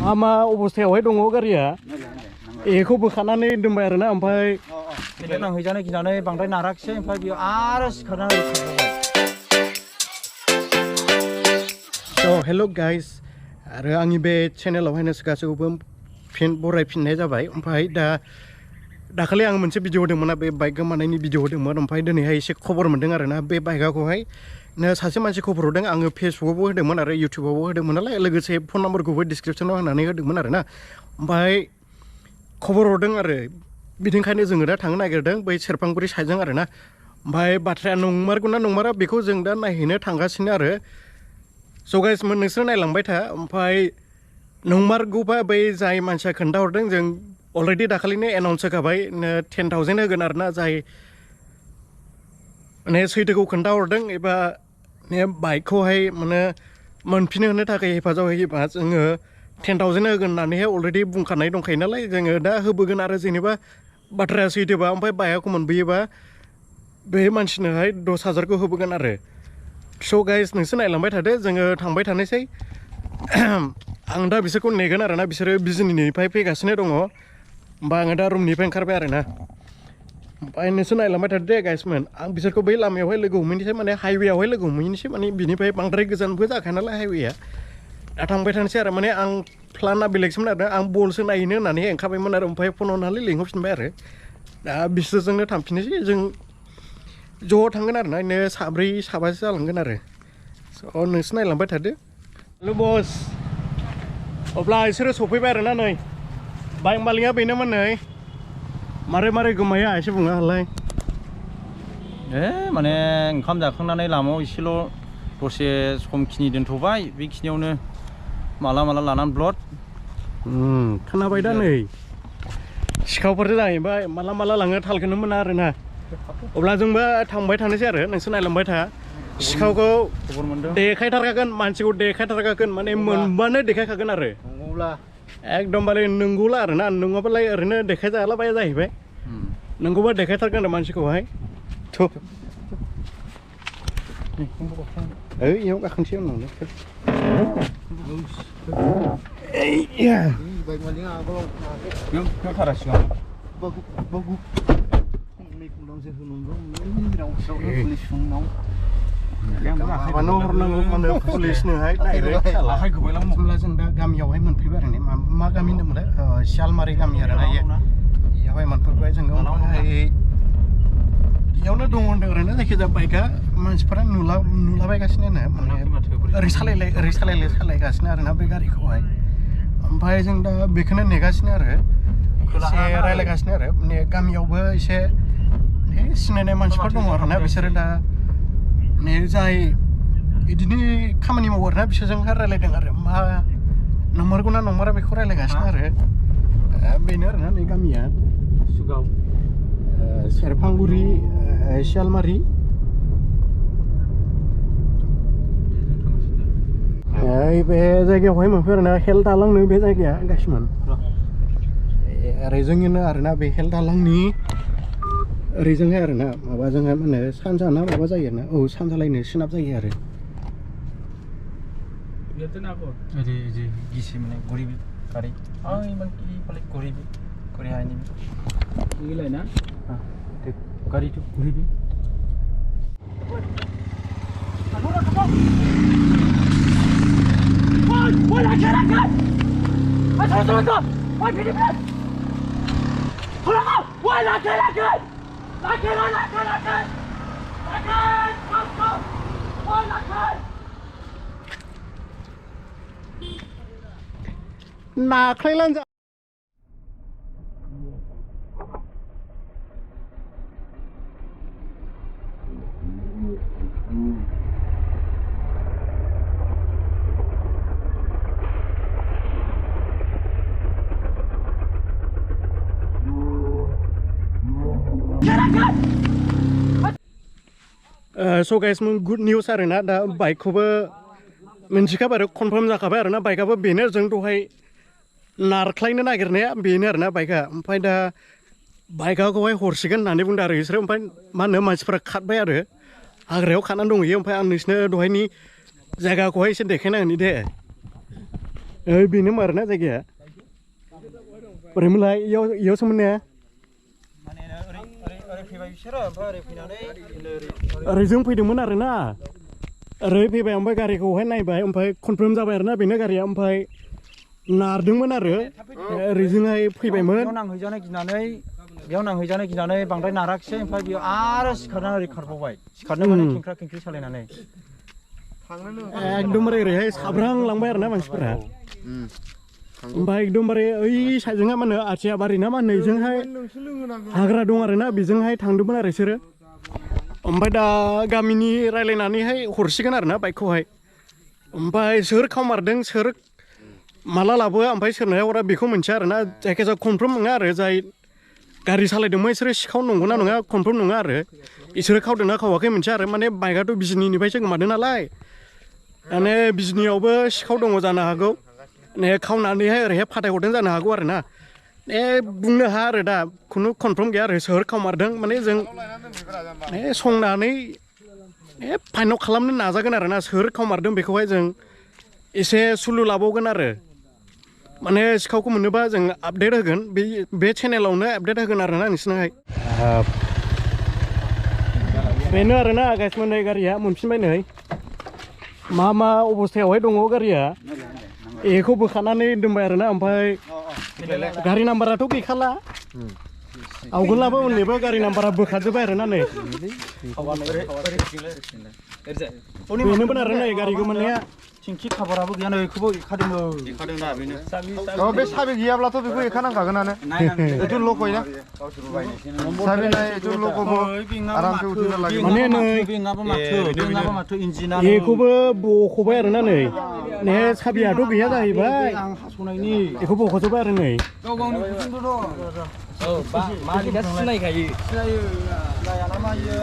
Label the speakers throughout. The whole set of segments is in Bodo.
Speaker 1: हामा अबस्थायावहाय दङ गारिया एखौ बोखानानै दोनबाय आरोना ओमफ्राय
Speaker 2: देनां हैजानो गिनानै बांद्राय नाराखिसै ओमफ्राय बियो आरो सिखारनानै
Speaker 1: हेल' गाइस आरो आंनि बे चेनेलावहायनो गासैखौबो फिन बरायफिननाय जाबाय ओमफ्राय दाखालि आं मोनसे भिडिअ होदोंमोन बे बाइक गोमानायनि भिडिअ होदोंमोन ओमफ्राय दिनैहाय एसे खबर मोनदों आरोना बे बाइकखौहाय सासे मानसि खबर हरदों आङो फेसबुकावबो होदोंमोन आरो इउटुबावबो होदोंमोन नालाय लोगोसे फन नाम्बारखौबो डिसक्रिपसनाव होनानै होदोंमोन आरोना ओमफ्राय खबर हरदों आरो बिदिखायनो जोङो दा थांनो नागिरदों बै सेरफांगुरि साइडजों आरोना ओमफ्राय बाथ्राया नंमारगौना नंमारा बेखौ जों दा नायहैनो थांगासिनो आरो स' गाइस नोंसोर नायलांबाय था ओमफ्राय नंमारगौबा बै जाय मानसिया खोन्थाहरदों जों अलरेडि दाखालिनो एनाउन्स होखाबाय 10,000 होगोन आरोना जाय माने सैथोखौ खोन्थाहरदों एबा बाइकखौहाय माने मोनफिनो होनो थाखाय हेफाजाब होयोबा जोङो 10,000 होगोन होननानैहाय अलरेडि बुंखानाय दंखायो नालाय जोङो दा होबोगोन आरो जेनेबा बाथ्राया सैथोबा ओमफ्राय बाइकखौ मोनबोयोबा बे मानसिनोहाय 10,000खौ होबोगोन आरो स' गाइस नोंसोर नायलांबाय थादो जोङो थांबाय थानोसै आं दा बिसोरखौ नेगोन आरोना बिसोरो बिजनिनिफ्राय फैगासिनो दङ होमबा आङो दा रुमनिफ्राय ओंखारबाय आरोना ओमफ्राय नोंसोर नायलांबाय थादो दे गाइसमोन आं बिसोरखौ बै लामायावहाय लोगो हमहैनोसै माने हाइवेआवहाय लोगो हमहैनोसै माने बिनिफ्राय बांद्राय गोजानबो जाखाया नालाय हाइवेआ दा थांबाय थानोसै आरो माने आं प्लाना बेलेगसोमोन आरो आं बलसो नायहैनो होननानै ओंखारबायमोन आरो ओमफ्राय फन हरनानै लिंहरफिनबाय आरो दा बिसोरजोंनो थांफिननोसै जों ज' थांगोन आरोना बिदिनो साब्रै साबासो जालांगोन आरो स' नोंसोर नायलांबाय थादो हेल' बस अब्ला बिसोरो सफैबाय आरोना नै बाइक मालिकआ बेनोमोन नै मारै गोमाया एसे बुंनो हालाय
Speaker 2: माने ओंखाम जाखांनानै लामायाव एसेल' दसे समखिनि दोनथ'बाय बेखिनियावनो माला लानानै ब्लड
Speaker 1: खोनाबाय दा नै सिखावफोरसो जाहैबाय माला लाङो थालखौनो मोना आरोना अब्ला जोंबो थांबाय थानोसै आरो नोंसोर नायलांबाय था सिखावखौ देखायथारखागोन मानसिखौ देखायथारखागोन माने मोनबानो देखायखागोन आरो एकदमबारे नंगौला आरोना नङाबालाय ओरैनो देखायजालाबाया जाहैबाय नंगौबा देखायथारगोन आरो मानसिखौहाय इयाव गाखोनोसै उनावनो हरनांगौ माने पुलिसनोहाय होमब्ला जों दा गामियावहाय मोनफैबाय आरो मा गामि होनोमोनलाय सियालमारि गामि आरोना इयावहाय मोनफैबाय जोङो इयावनो दङ होनदों ओरैनो जायखिजाया बाइकआ मानसिफोरा नुलाबायगासिनो माने ओरै सालायगासिनो आरोना बे गारिखौहाय ओमफ्राय जों दा बेखौनो नेगासिनो आरो एसे रायलायगासिनो आरो माने गामियावबो एसे सिनायनाय मानसिफोर दङ आरोना बिसोरो दा माने जाय बिदिनो खामानि मावो आरोना बिसोरजोंहाय रायलायदों आरो मा नंमारगौना नंमारा बेखौ रायलायगासिनो आरो बेनो आरोना नै गामिया सेरफांगुरि सियालमारि बे जायगायावहाय मोनफैबाय आरोना हेल दालांनो बे जायगाया गासिमोन ओरैजोंनो आरोना बे हेल दालांनि ओरैजोंहाय आरोना माबाजोंहाय मा होनो सानजाना माबा जायो आरोना औ सानजालायनो सोनाब जायो आरो नाख्लायलान जा स' गाइस गुड निउस आरोना दा बाइकखौबो मोनथिखाबाय आरो कनफार्म जाखाबाय आरोना बाइकआबो बेनो जों दहाय नारख्लायनो नागिरनाया बेनो आरोना बाइकआ ओमफ्राय दा बाइकखौहाय हरसिगोन होननानै बुंदों आरो बिसोरो ओमफ्राय मा होनो मानसिफोरा खारबाय आरो हाग्रायाव खानानै दंहैयो ओमफ्राय आं नोंसिनो दहायनि जायगाखौहाय एसे देखायना होनि दे बेनो आरोना जायगाया ओरैमोनलाय इयाव सोमोन्ने ओरै जों फैदोंमोन आरोना ओरै फैबाय ओमफ्राय गारिखौहाय नायबाय ओमफ्राय कनफार्म जाबाय आरोना बेनो गारिया ओमफ्राय नारदोंमोन आरो ओरैजोंहाय फैबायमोन
Speaker 2: बेयाव नांहैजानो गिनानै बांद्राय नाराखिसै ओमफ्राय बेयाव आरो सिखारनानै ओरै खारबावबाय सिखारनो माने खेंख्रा खेंख्रि सालायनानै
Speaker 1: एकदमबारे ओरैहाय साब्रां लांबाय आरोना मानसिफोरा ओमफ्राय एकदमबारे ओइ साइडजोंहाय मा होनो आथिया बारि ना मा होनो बेजोंहाय हाग्रा दं आरोना बेजोंहाय थांदोंमोन आरो बिसोरो ओमफ्राय दा गामिनि रायलायनानैहाय हरसिगोन आरोना बाइकखौहाय ओमफ्राय सोर खावमारदों सोर माला लाबोआ ओमफ्राय सोरनो हरा बेखौ मिन्थिया आरोना जायखिजाया कनफार्म नङा आरो जाय गारि सालायदोंमोन इसोरो सिखाव नंगौना नङा कनफार्म नङा आरो इसोरो खावदोंना खावाखै मिन्थिया आरो माने बाइकआथ' बिजनिनिफ्रायसो गोमादों नालाय माने बिजनियावबो सिखाव दङ जानो हागौ ने खावनानैहाय ओरैहाय फाथायहरदों जानो हागौ आरो ना बुंनो हाया आरो दा खुनु कनफार्म गैया आरो सोर खावमारदों माने जों संनानै फाइनाल खालामनो नाजागोन आरो ना सोर खावमारदों बेखौहाय जों एसे सुलु लाबावगोन आरो माने सिखावखौ मोनोबा जों आपडेट होगोन बे चेनेलावनो आपडेट होगोन आरोना नोंसिनाहाय बेनो आरोना गाइसमोन नै गारिया मोनफिनबाय नै मा अबस्थायावहाय दङ गारिया बेखौ बोखानानै दोनबाय आरोना ओमफ्राय गारि नाम्बाराथ' गैखाला आवगोलाबो उननिबो गारि नाम्बारा बोखाजोब्बाय आरोना नै बेनोमोन आरो नै गारि गोमानाया
Speaker 2: थिंखि खाबाराबो गैया नै बेखौबो एखादोंना बेनो
Speaker 3: बे साबि गैयाब्लाथ' बेखौ एखानांखागोनानो एथु लकयना साबि नाय एथु लकबो आरामसे उथिनो लागि
Speaker 1: माने नै
Speaker 2: माथो इन्जिना
Speaker 1: बेखौबो बख'बाय आरोना नै साबियाथ' गैया जाहैबाय
Speaker 2: आं हास'नायनि
Speaker 1: बेखौ बख'जोब्बाय आरो नै
Speaker 2: गाव गावनि मालिकआ सिनायखायो जायाना मायो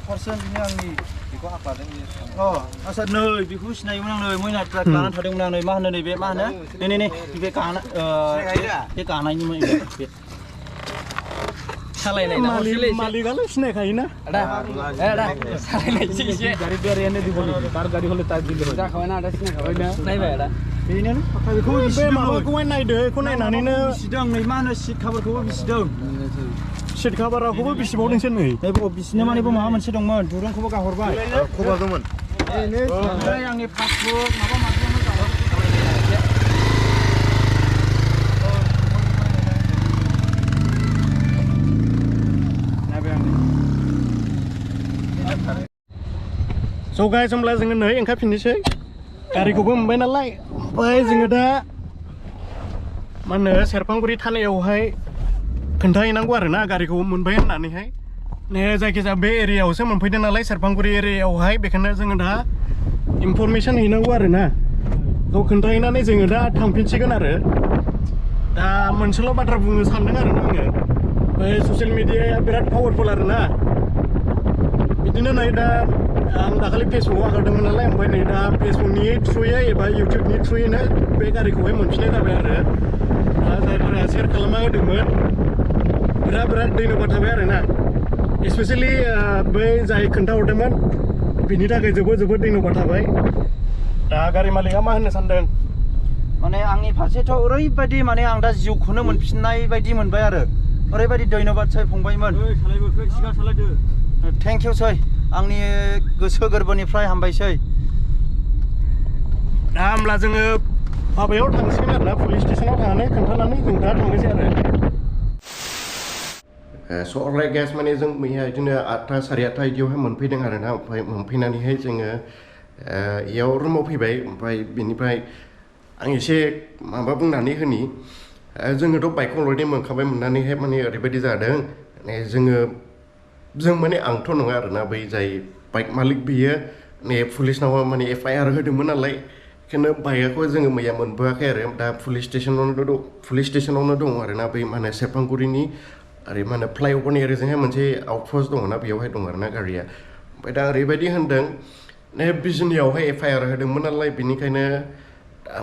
Speaker 2: 100% बिनो आंनि बेखौ हाख्लादों आच्छा नै बेखौ सिनायोमोन आं नै मैना ट्राक लानानै थादोंमोन आं नै मा होनो नैबे मा होनो नै बे गानायनिमोन बे सालायनाय
Speaker 1: मालिकआलाय सिनायखायोना
Speaker 2: सालायनायसो एसे गारि गारियानो दिबोलि कार गारि हले टाइप दिबोलि जाखाबायना आदा सिनायखाबायना नायबाय आदा बेनो बेखौ
Speaker 1: बे माबाखौहाय नायदो बेखौ नायनानैनो
Speaker 2: बिसिदों नै मा होनो सिट काभारखौबो बिसिदों
Speaker 1: सिट काभाराखौबो बिसिबावदोंसो नै
Speaker 2: बिसिनो मानेबो माबा मोनसे दंमोन दुरुंखौबो गाहरबाय
Speaker 3: खबर दंमोन
Speaker 2: आंनि पासबुक माबा माबि
Speaker 1: स' गाइस होमब्ला जोङो नै ओंखारफिननोसै गारिखौबो मोनबाय नालाय ओमफ्राय जोङो दा मा होनो सेरफांगुरि थानायावहाय खोन्थाहैनांगौ आरोना गारिखौ मोनबाय होननानैहाय जायखिजाया बे एरियायावसो मोनफैदों नालाय सेरफांगुरि एरियायावहाय बेखायनो जोङो दा इनफरमेसन हैनांगौ आरोना बेखौ खोन्थाहैनानै जोङो दा थांफिनसिगोन आरो दा मोनसेल' बाथ्रा बुंनो सानदों आरोना आङो बे ससियेल मिडियाया बिराद पावारफुल आरोना बिदिनो नै दा आं दाखालि फेसबुकआव आगारदोंमोन नालाय ओमफ्राय नै दा फेसबुकनि थ्रुयै एबा इउटुबनि थ्रुयैनो बे गारिखौहाय मोनफिननाय जाबाय आरो दा जायफोरा सेयार खालामना होदोंमोन बिराद धन्यबाद थाबाय आरोना स्पेसियेलि बै जाय खोन्थाहरदोंमोन बिनि थाखाय जोबोद धन्यबाद थाबाय दा गारि मालिकआ मा होननो सानदों
Speaker 2: माने आंनि फारसेथ' ओरैबायदि माने आं दा जिउखौनो मोनफिननाय बायदि मोनबाय आरो ओरैबायदि धन्यबादसै फंबायमोन थेंक इउ सै आंनि गोसो गोरबोनिफ्राय हामबायसै
Speaker 1: दा होमब्ला जोङो माबायाव थांसिगोन आरोना पुलिस स्टेसनाव थांनानै खोन्थानानै जों दा थांनोसै आरो स' अलराइट गाइस माने जों मैया बिदिनो 8टा 8:30 बिदियावहाय मोनफैदों आरोना ओमफ्राय मोनफैनानैहाय जोङो इयाव रुमाव फैबाय ओमफ्राय बेनिफ्राय आं एसे माबा बुंनानै होनि जोङोथ' बाइकखौ अलरेडि मोनखाबाय मोननानैहाय माने ओरैबायदि जादों माने जों माने आंथ' नङा आरोना बै जाय बाइक मालिक बियो माने पुलिसनाव माने FIR होदोंमोन नालाय बेखायनो बाइकखौ जोङो मैया मोनबोआखै आरो दा पुलिस स्टेसनावनो दङ आरोना बै मा होनो सेरफांगुरिनि आरो मा होनो फ्लाइअभारनि ओरैजोंहाय मोनसे आउटपस्ट दङना बेयावहाय दं आरोना गारिया ओमफ्राय दा ओरैबायदि होनदों बिजनियावहाय FIR होदोंमोन नालाय बेनिखायनो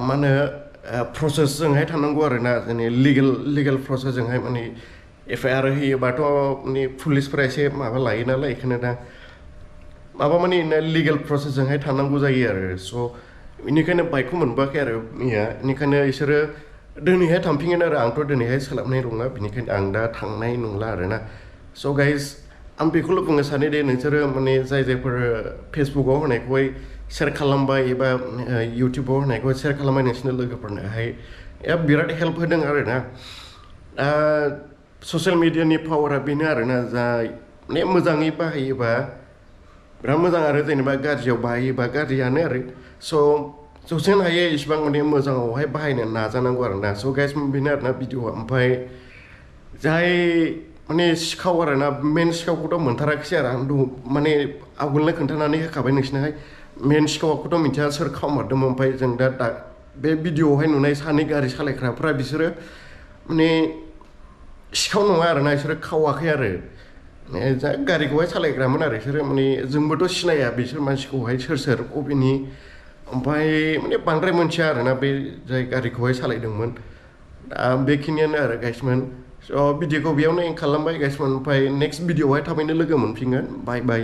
Speaker 1: मा होनो प्रसेसजोंहाय थानांगौ आरोना जोंनि लिगेल प्रसेसजोंहाय माने FIR होयोबाथ' माने पुलिसफोरा एसे माबा लायो नालाय बेखायनो दा माबा माने लिगेल प्रसेसजोंहाय थानांगौ जायो आरो स' बेनिखायनो बाइकखौ मोनबोआखै आरो बेनिखायनो बिसोरो दिनैहाय थांफिनगोन आरो आंथ' दिनैहाय सोलाबनाय नंला बेनिखायनो आं दा थांनाय नंला आरोना स' गाइस आं बेखौल' बुंनो सानो दे नोंसोरो माने जायफोर फेसबुकआव होनायखौहाय शेयार खालामबाय एबा इउटुबाव होनायखौ शेयार खालामबाय नोंसोरनि लोगोफोरनोहाय बिराद हेल्प होदों आरोना ससियेल मिडियानि पावारा बेनो आरोना जाय माने मोजाङै बाहायोबा बिराद मोजां आरो जेनेबा गाज्रियाव बाहायोबा गाज्रियानो आरो स' जेसेबां हायो इसिबां माने मोजाङावहाय बाहायनो नाजानांगौ आरोना स' गाइस बेनो आरोना भिडिअआ ओमफ्राय जाय माने सिखाव आरोना मेन सिखावखौथ' मोनथाराखिसै आरो आं माने आवगोलनो खोन्थानानै होखाबाय नोंसिनोहाय मेन सिखावखौथ' मिथिया सोर खावमारदोंमोन ओमफ्राय जों दा बे भिडिअआवहाय नुनाय सानै गारि सालायग्राफ्रा बिसोरो माने सिखाव नङा आरोना बिसोरो खावाखै आरो जा गारिखौहाय सालायग्रामोन आरो बिसोरो माने जोंबोथ' सिनाया बिसोर मानसिखौहाय सोर अबेनि ओमफ्राय माने बांद्राय मोनथिया आरोना बे जाय गारिखौहाय सालायदोंमोन दा बेखिनियानो आरो गाइसमोन स' भिडिअखौ बेयावनो एन्ड खालामबाय गाइसमोन ओमफ्राय नेक्स्ट भिडिअआवहाय थाबैनो लोगो मोनफिनगोन बाय